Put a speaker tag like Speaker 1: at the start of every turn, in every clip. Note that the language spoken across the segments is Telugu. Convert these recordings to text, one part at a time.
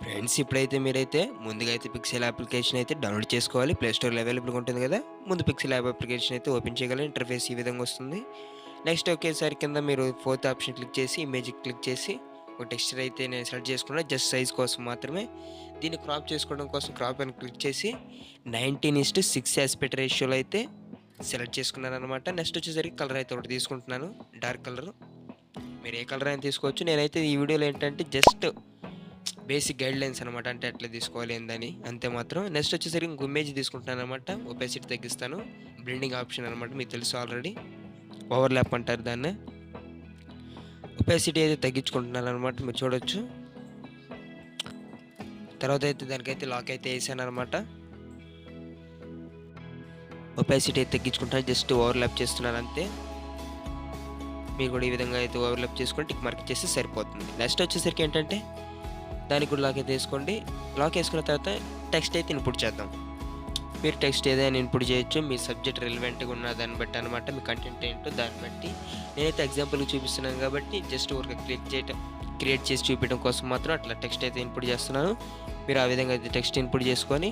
Speaker 1: ఫ్రెండ్స్ ఇప్పుడైతే మీరైతే ముందుగా అయితే పిక్సెల్ అప్లికేషన్ అయితే డౌన్లోడ్ చేసుకోవాలి. ప్లే స్టోర్‌లో అవైలబుల్‌గా ఉంటుంది కదా! ముందు పిక్సెల్ యాప్ అప్లికేషన్ అయితే ఓపెన్ చేయగలరు. ఇంటర్ఫేస్ ఈ విధంగా వస్తుంది. నెక్స్ట్ ఒకేసారి కింద మీరు ఫోర్త్ ఆప్షన్ క్లిక్ చేసి ఇమేజ్ క్లిక్ చేసి ఒక టెక్స్చర్ అయితే నేను సెలెక్ట్ చేసుకున్నా జస్ట్ సైజ్ కోసం మాత్రమే. దీన్ని క్రాప్ చేసుకోవడం కోసం క్రాప్ అని క్లిక్ చేసి 19:6 యాస్పెక్ట్ రేషియోలో అయితే సెలెక్ట్ చేసుకున్నాననమాట. నెక్స్ట్ వచ్చేసరికి కలర్ అయితే ఒకటి తీసుకుంటున్నాను. Dark colour. మీరు ఏ కలర్ అయినా తీసుకోవచ్చు. నేనైతే ఈ వీడియోలో ఏంటంటే జస్ట్ బేసిక్ గైడ్‌లైన్స్ అనమాట. అంటే ఎట్లా తీసుకోవాలి ఏందని అంతే మాత్రం. నెక్స్ట్ వచ్చేసరికి ఇంకో ఇమేజ్ తీసుకుంటున్నాననమాట. ఒపాసిటీ తగ్గిస్తాను. బ్లెండింగ్ ఆప్షన్ అనమాట. మీకు తెలుసు ఆల్రెడీ. ఓవర్‌లాప్ అంటారు దాన్ని. ఒపాసిటీ అయితే తగ్గించుకుంటున్నాననమాట. మీరు చూడొచ్చు. తర్వాత అయితే దానికైతే లాక్ అయితే వేసాననమాట. ఒపాసిటీ అయితే తగ్గించుకుంటాను. జస్ట్ ఓవర్‌లాప్ చేస్తున్నాను అంతే. మీరు కూడా ఈ విధంగా అయితే ఓవర్‌లాప్ చేసుకొని టిక్ మార్క్ చేస్తే సరిపోతుంది. నెక్స్ట్ వచ్చేసరికి ఏంటంటే దానికి కూడా లాక్ అయితే వేసుకోండి. లాక్ వేసుకున్న తర్వాత టెక్స్ట్ అయితే ఇన్పుట్ చేద్దాం. మీరు టెక్స్ట్ ఏదైనా ఇన్పుట్ చేయొచ్చు. మీ సబ్జెక్ట్ రిలవెంట్గా ఉన్న దాన్ని బట్టి అనమాట. మీ కంటెంట్ ఏంటో దాన్ని బట్టి. నేనైతే ఎగ్జాంపుల్కి చూపిస్తున్నాను కాబట్టి జస్ట్ ఊరికే క్రియేట్ చేసి చూపించడం కోసం మాత్రం అట్లా టెక్స్ట్ అయితే ఇన్పుట్ చేస్తున్నాను. మీరు ఆ విధంగా అయితే టెక్స్ట్ ఇన్పుట్ చేసుకొని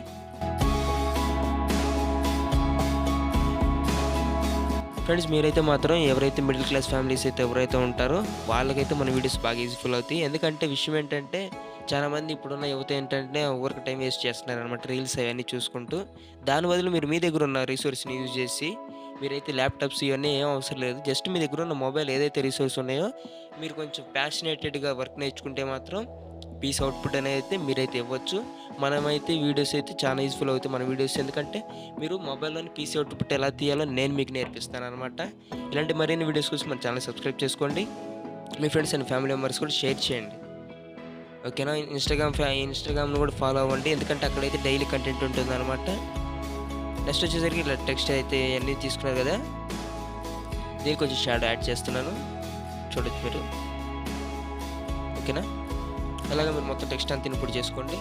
Speaker 1: ఫ్రెండ్స్ మీరైతే మాత్రం ఎవరైతే మిడిల్ క్లాస్ ఫ్యామిలీస్ అయితే ఎవరైతే ఉంటారో వాళ్ళకైతే మన వీడియోస్ బాగా యూజ్ఫుల్ అవుతాయి. ఎందుకంటే విషయం ఏంటంటే చాలామంది ఇప్పుడున్న యువత ఏంటంటే వర్క్ టైం వేస్ట్ చేస్తున్నారు అనమాట. రీల్స్ అవన్నీ చూసుకుంటూ. దాని బదులు మీరు మీ దగ్గర ఉన్న రిసోర్స్ని యూజ్ చేసి మీరైతే ల్యాప్టాప్స్ ఇవన్నీ ఏం అవసరం లేదు. జస్ట్ మీ దగ్గర ఉన్న మొబైల్ ఏదైతే రిసోర్స్ ఉన్నాయో మీరు కొంచెం ప్యాషనేటెడ్గా వర్క్ నేర్చుకుంటే మాత్రం పీస్ అవుట్పుట్ అనేది అయితే మీరైతే ఇవ్వచ్చు. మనమైతే వీడియోస్ అయితే చాలా యూజ్ఫుల్ అవుతాయి మన వీడియోస్. ఎందుకంటే మీరు మొబైల్లోని పీసీ అవుట్పుట్ ఎలా తీయాలో నేను మీకు నేర్పిస్తాను అనమాట. ఇలాంటి మరిన్ని వీడియోస్ కోసం మన ఛానల్ సబ్స్క్రైబ్ చేసుకోండి. మీ ఫ్రెండ్స్ అండ్ ఫ్యామిలీ మెంబర్స్ కూడా షేర్ చేయండి. ఓకేనా. ఇన్స్టాగ్రామ్ను కూడా ఫాలో అవ్వండి. ఎందుకంటే అక్కడైతే డైలీ కంటెంట్ ఉంటుంది అనమాట. నెక్స్ట్ వచ్చేసరికి ఇలా టెక్స్ట్ అయితే అన్నీ తీసుకున్నారు కదా, దీనికి కొంచెం షాడో యాడ్ చేస్తున్నాను. చూడొచ్చు మీరు. ఓకేనా. అలాగే మీరు మొత్తం టెక్స్ట్ అంతా ఇన్పుట్ చేసుకోండి.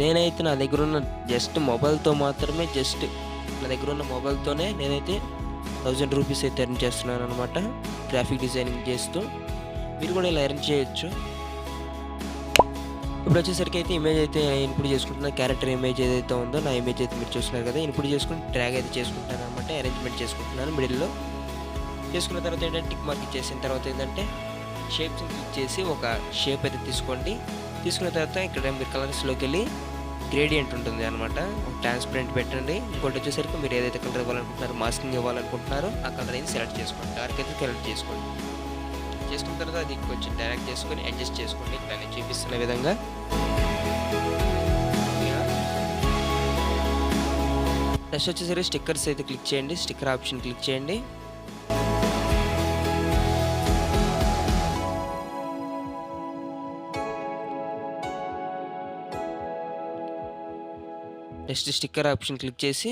Speaker 1: నేనైతే నా దగ్గర ఉన్న జస్ట్ మొబైల్తో మాత్రమే నా దగ్గర ఉన్న మొబైల్తోనే నేనైతే 1000 రూపీస్ అయితే ఎర్న్ చేస్తున్నాను అనమాట. గ్రాఫిక్ డిజైనింగ్ చేస్తూ మీరు కూడా ఇలా ఎర్న్ చేయొచ్చు. ఇప్పుడు వచ్చేసరికి అయితే ఇమేజ్ అయితే ఇన్పుట్ చేసుకుంటున్నాను. క్యారెక్టర్ ఇమేజ్ ఏదైతే ఉందో నా ఇమేజ్ అయితే మీరు చూస్తున్నారు కదా, ఇన్పుట్ చేసుకుని డ్రాగ్ అయితే చేసుకుంటాను అనమాట. అరేంజ్మెంట్ చేసుకుంటున్నాను మిడిల్లో. చేసుకున్న తర్వాత ఏంటంటే టిక్ మార్క్ చేసిన తర్వాత ఏంటంటే షేప్స్ని క్లిక్ చేసి ఒక షేప్ అయితే తీసుకోండి. తీసుకున్న తర్వాత ఇక్కడ మీరు కలర్స్లోకి వెళ్ళి గ్రేడియంట్ ఉంటుంది అనమాట. ఒక ట్రాన్స్పరెంట్ పెట్టండి. ఇంకోటి వచ్చేసరికి మీరు ఏదైతే కలర్ ఇవ్వాలనుకుంటున్నారో, మాస్కింగ్ ఇవ్వాలనుకుంటున్నారో ఆ కలర్ అయితే సెలెక్ట్ చేసుకోండి. డార్క్ అయితే సెలెక్ట్ చేసుకోండి. చేసుకున్న తర్వాత అది కొంచెం డైరెక్ట్ చేసుకొని అడ్జస్ట్ చేసుకోండి. ఇక్కడ నేను చూపిస్తున్న విధంగా. నెక్స్ట్ వచ్చేసరికి స్టిక్కర్స్ అయితే క్లిక్ చేయండి. స్టిక్కర్ ఆప్షన్ క్లిక్ చేయండి. నెక్స్ట్ స్టిక్కర్ ఆప్షన్ క్లిక్ చేసి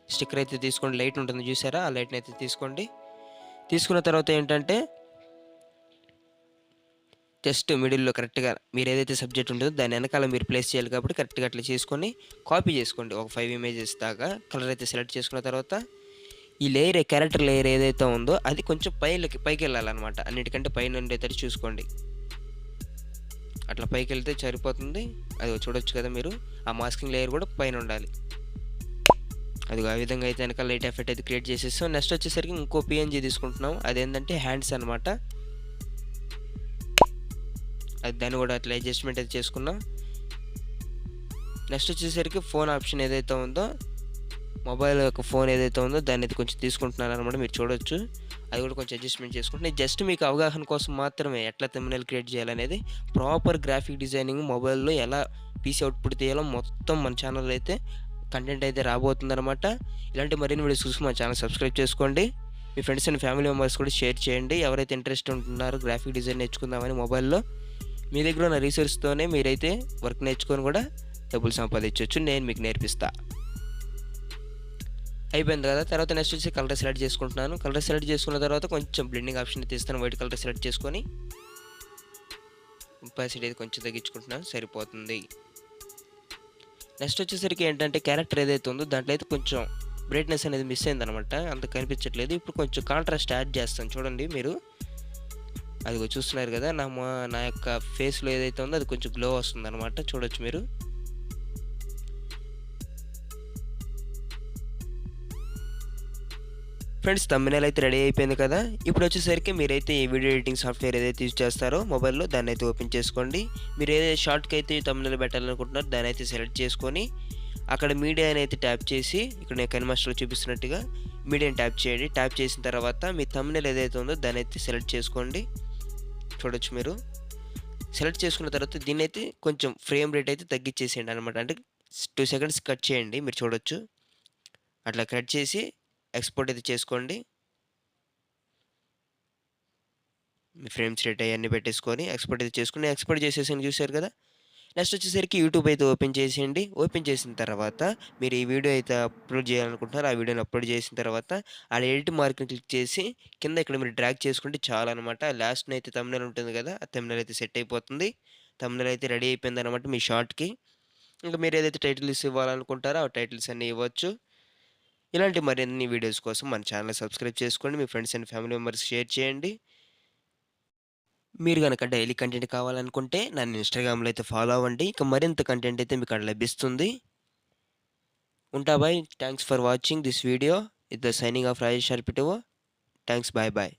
Speaker 1: స్టిక్కర్ అయితే తీసుకోండి. లైట్ ఉంటుంది చూసారా, ఆ లైట్ని అయితే తీసుకోండి. తీసుకున్న తర్వాత ఏంటంటే జస్ట్ మిడిల్లో కరెక్ట్గా మీరు ఏదైతే సబ్జెక్ట్ ఉంటుందో దాని వెనకాల మీరు ప్లేస్ చేయాలి కాబట్టి కరెక్ట్గా అట్లా చేసుకొని కాపీ చేసుకోండి. ఒక 5 ఇమేజెస్ దాకా కలర్ అయితే సెలెక్ట్ చేసుకున్న తర్వాత ఈ లేయర్ క్యారెక్టర్ లేయర్ ఏదైతే ఉందో అది కొంచెం పైకి వెళ్ళాలన్నమాట. అన్నిటికంటే పైన ఉండేటట్టు చూసుకోండి. అట్లా పైకి వెళ్తే సరిపోతుంది. అది చూడొచ్చు కదా మీరు. ఆ మాస్కింగ్ లేయర్ కూడా పైన ఉండాలి. అది ఆ విధంగా అయితే వెనకాల లైట్ ఎఫెక్ట్ అయితే క్రియేట్ చేసేస్తాం. నెక్స్ట్ వచ్చేసరికి ఇంకో పిఎన్జీ తీసుకుంటున్నాం. అదేంటంటే హ్యాండ్స్ అనమాట. అది దాన్ని కూడా అట్లా అడ్జస్ట్మెంట్ అయితే చేసుకున్నాం. నెక్స్ట్ వచ్చేసరికి ఫోన్ ఆప్షన్ ఏదైతే ఉందో, మొబైల్ యొక్క ఫోన్ ఏదైతే ఉందో దాన్ని అయితే కొంచెం తీసుకుంటున్నాను అనమాట. మీరు చూడొచ్చు. అది కూడా కొంచెం అడ్జస్ట్మెంట్ చేసుకుంటున్నాను. జస్ట్ మీకు అవగాహన కోసం మాత్రమే ఎట్లా థంబ్నెయిల్ క్రియేట్ చేయాలనేది. ప్రాపర్ గ్రాఫిక్ డిజైనింగ్ మొబైల్లో ఎలా పీసీ అవుట్పుట్ తీయాలో మొత్తం మన ఛానల్లో అయితే కంటెంట్ అయితే రాబోతుందన్నమాట. ఇలాంటి మరిన్ని వీడియోస్ చూసి మన ఛానల్ సబ్స్క్రైబ్ చేసుకోండి. మీ ఫ్రెండ్స్ అండ్ ఫ్యామిలీ మెంబర్స్ కూడా షేర్ చేయండి. ఎవరైతే ఇంట్రెస్ట్ ఉంటున్నారో గ్రాఫిక్ డిజైన్ నేర్చుకుందామని మొబైల్లో, మీ దగ్గర ఉన్న రీసోర్స్తోనే మీరైతే వర్క్ నేర్చుకొని కూడా డబ్బులు సంపాదించవచ్చు. నేను మీకు నేర్పిస్తా. అయిపోయింది కదా. తర్వాత నెక్స్ట్ వచ్చి కలర్ సెలెక్ట్ చేసుకుంటున్నాను. కలర్ సెలెక్ట్ చేసుకున్న తర్వాత కొంచెం బ్లెండింగ్ ఆప్షన్ తీస్తాను. వైట్ కలర్ సెలెక్ట్ చేసుకొని ఒపాసిటీ అయితే కొంచెం తగ్గించుకుంటున్నాను, సరిపోతుంది. నెక్స్ట్ వచ్చేసరికి ఏంటంటే క్యారెక్టర్ ఏదైతే ఉందో దాంట్లో అయితే కొంచెం బ్రైట్నెస్ అనేది మిస్ అయిందనమాట. అంత కనిపించట్లేదు. ఇప్పుడు కొంచెం కాంట్రాస్ట్ యాడ్ చేస్తాను. చూడండి మీరు. అదిగో చూస్తున్నారు కదా! నా యొక్క ఫేస్‌లో ఏదైతే ఉందో అది కొంచెం గ్లో వస్తుందనమాట. చూడొచ్చు మీరు. ఫ్రెండ్స్ థంబ్‌నెయిల్ అయితే రెడీ అయిపోయింది కదా! ఇప్పుడొచ్చేసరికి మీరైతే ఈ వీడియో ఎడిటింగ్ సాఫ్ట్‌వేర్ ఏదైతే యూజ్ చేస్తారో మొబైల్‌లో దాన్నైతే ఓపెన్ చేసుకోండి. మీరు ఏదైతే షార్ట్‌కైతే థంబ్‌నెయిల్ పెట్టాలనుకుంటున్నారో దాన్నైతే సెలెక్ట్ చేసుకొని, అక్కడ మీడియాని అయితే ట్యాప్ చేసి, ఇక్కడ నేను కైనమాస్టర్‌లో చూపిస్తున్నట్టుగా మీడియాని ట్యాప్ చేయండి. ట్యాప్ చేసిన తర్వాత మీ థంబ్‌నెయిల్ ఏదైతే ఉందో దాన్నైతే సెలెక్ట్ చేసుకోండి. చూడొచ్చు మీరు. సెలెక్ట్ చేసుకున్న తర్వాత దీన్నైతే కొంచెం ఫ్రేమ్ రేట్ అయితే తగ్గిచ్చేసేయండి అనమాట. అంటే 2 సెకండ్స్ కట్ చేయండి. మీరు చూడొచ్చు. అట్లా కట్ చేసి ఎక్స్‌పోర్ట్ అయితే చేసుకోండి. మీ ఫ్రేమ్స్ రేట్ అయన్నీ పెట్టేసుకొని ఎక్స్‌పోర్ట్ అయితే చేసుకొని ఎక్స్‌పోర్ట్ చేసేసాను చూసారు కదా! నెక్స్ట్ వచ్చేసరికి యూట్యూబ్ అయితే ఓపెన్ చేసేయండి. ఓపెన్ చేసిన తర్వాత మీరు ఈ వీడియో అయితే అప్‌లోడ్ చేయాలనుకుంటున్నారో ఆ వీడియోని అప్‌లోడ్ చేసిన తర్వాత ఆడ ఎడిట్ మార్క్‌ని క్లిక్ చేసి కింద ఇక్కడ మీరు డ్రాగ్ చేసుకుంటే చాలనమాట. లాస్ట్‌నయితే థంబ్‌నెయిల్ ఉంటుంది కదా! ఆ థంబ్‌నెయిల్ అయితే సెట్ అయిపోతుంది. థంబ్‌నెయిల్ అయితే రెడీ అయిపోయిందనమాట మీ షార్ట్‌కి. ఇంక మీరు ఏదైతే టైటిల్స్ ఇవ్వాలనుకుంటారో ఆ టైటిల్స్ అన్నీ ఇవ్వచ్చు. ఇలాంటి మరిన్ని వీడియోస్ కోసం మన ఛానెల్‌ని సబ్స్క్రైబ్ చేసుకోండి. మీ ఫ్రెండ్స్ అండ్ ఫ్యామిలీ మెంబర్స్‌కి షేర్ చేయండి. మీరు గనక డైలీ కంటెంట్ కావాలనుకుంటే నన్ను ఇన్‌స్టాగ్రామ్‌లో అయితే ఫాలో అవ్వండి. ఇక మరింత కంటెంట్ అయితే మీకు అక్కడ లభిస్తుంది. ఉంటా bye. Thanks for watching this video. With the signing off Rajesh RPTO. Thanks. Bye bye.